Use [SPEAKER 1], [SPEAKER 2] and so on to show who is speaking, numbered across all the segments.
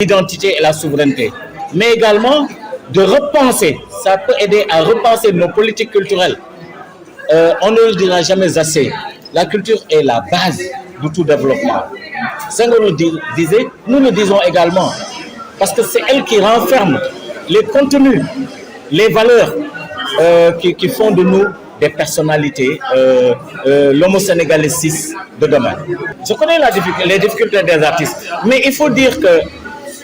[SPEAKER 1] l'identité et la souveraineté, mais également de repenser, ça peut aider à repenser nos politiques culturelles. On ne le dira jamais assez, la culture est la base de tout développement. Senghor le disait, nous le disons également, parce que c'est elle qui renferme les contenus, les valeurs qui font de nous des personnalités, l'homo sénégalais 6 de demain. Je connais les difficultés des artistes, mais il faut dire que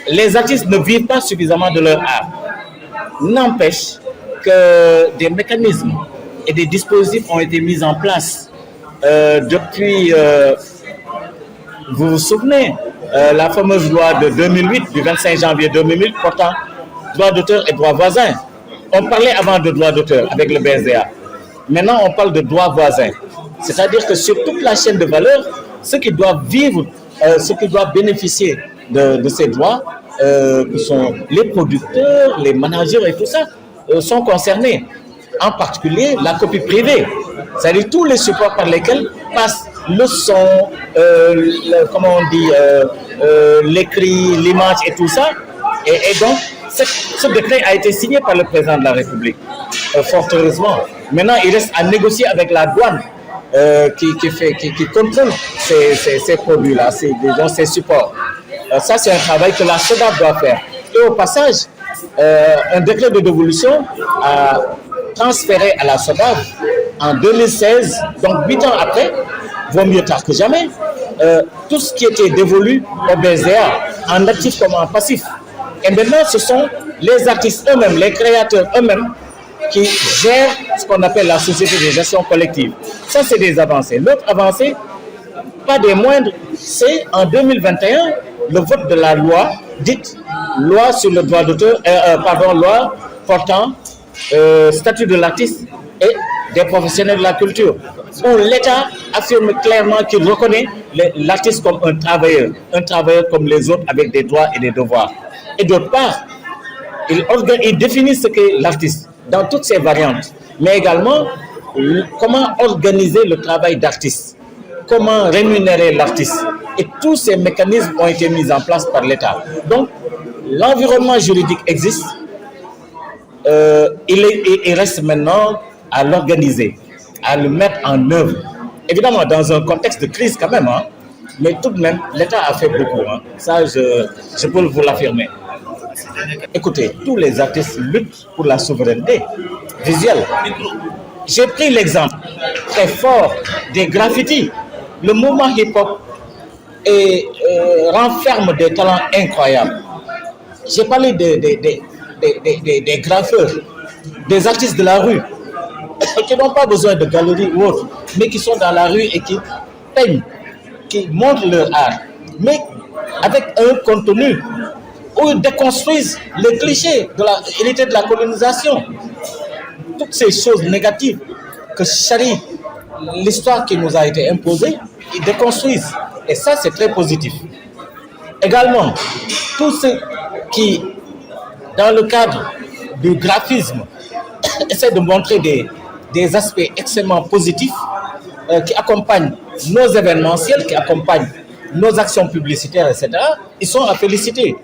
[SPEAKER 1] les artistes ne vivent pas suffisamment de leur art. N'empêche que des mécanismes et des dispositifs ont été mis en place depuis, vous vous souvenez, la fameuse loi de 2008, du 25 janvier 2008, portant droit d'auteur et droit voisin. On parlait avant de droit d'auteur avec le BSDA. Maintenant, on parle de droit voisin. C'est-à-dire que sur toute la chaîne de valeur, ceux qui doivent vivre, ceux qui doivent bénéficier de ces droits, qui sont les producteurs, les managers et tout ça, sont concernés. En particulier, la copie privée. C'est-à-dire tous les supports par lesquels passe le son, comment on dit, l'écrit, l'image et tout ça. Et donc, ce décret a été signé par le président de la République, fort heureusement. Maintenant, il reste à négocier avec la douane qui contrôle ces produits-là, ces supports. Ça, c'est un travail que la SODAV doit faire. Et au passage, un décret de dévolution a transféré à la SODAV en 2016, donc 8 ans après, vaut mieux tard que jamais, tout ce qui était dévolu au BSDA, en actif comme en passif. Et maintenant, ce sont les artistes eux-mêmes, les créateurs eux-mêmes, qui gèrent ce qu'on appelle la société de gestion collective. Ça, c'est des avancées. L'autre avancée, pas des moindres, c'est en 2021, le vote de la loi, dite loi sur le droit d'auteur, loi portant statut de l'artiste et des professionnels de la culture, où l'État affirme clairement qu'il reconnaît l'artiste comme un travailleur comme les autres avec des droits et des devoirs. Et d'autre part, il définit ce qu'est l'artiste dans toutes ses variantes, mais également comment organiser le travail d'artiste, comment rémunérer l'artiste. Et tous ces mécanismes ont été mis en place par l'État. Donc, l'environnement juridique existe, il reste maintenant à l'organiser, à le mettre en œuvre. Évidemment, dans un contexte de crise quand même, hein, mais tout de même, l'État a fait beaucoup. Hein. Ça, je peux vous l'affirmer. Écoutez, tous les artistes luttent pour la souveraineté visuelle. J'ai pris l'exemple très fort des graffitis. Le mouvement hip-hop renferme des talents incroyables. J'ai parlé des graffeurs, des artistes de la rue, qui n'ont pas besoin de galeries ou autres, mais qui sont dans la rue et qui peignent, qui montrent leur art, mais avec un contenu où ils déconstruisent les clichés de l'élite de la colonisation. Toutes ces choses négatives que charrie l'histoire qui nous a été imposée, ils déconstruisent. Et ça, c'est très positif. Également, tous ceux qui, dans le cadre du graphisme, essaient de montrer des aspects extrêmement positifs qui accompagnent nos événementiels, qui accompagnent nos actions publicitaires, etc., ils sont à féliciter.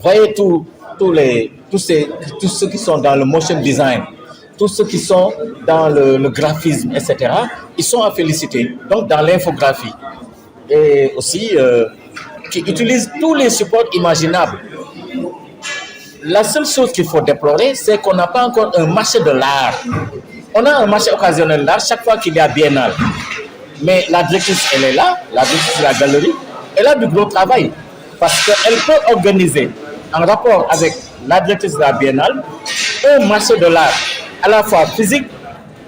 [SPEAKER 1] Vous voyez tous ceux qui sont dans le motion design, tous ceux qui sont dans le graphisme, etc., ils sont à féliciter. Donc, dans l'infographie. Et aussi, qui utilisent tous les supports imaginables. La seule chose qu'il faut déplorer, c'est qu'on n'a pas encore un marché de l'art. On a un marché occasionnel d'art chaque fois qu'il y a biennale. Mais la directrice, elle est là, la directrice de la galerie, elle a du gros travail. Parce qu'elle peut organiser, en rapport avec la directrice de la biennale, un marché de l'art, à la fois physique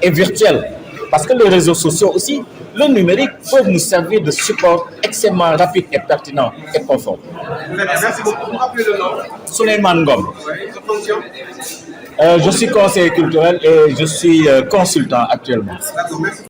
[SPEAKER 1] et virtuel. Parce que les réseaux sociaux aussi, le numérique, peuvent nous servir de support extrêmement rapide et pertinent et profond.
[SPEAKER 2] Merci beaucoup. Vous rappelez le nom?
[SPEAKER 1] Souleymane Ngom.
[SPEAKER 2] Votre fonction?
[SPEAKER 1] Je suis conseiller culturel et je suis consultant actuellement.
[SPEAKER 2] D'accord, merci.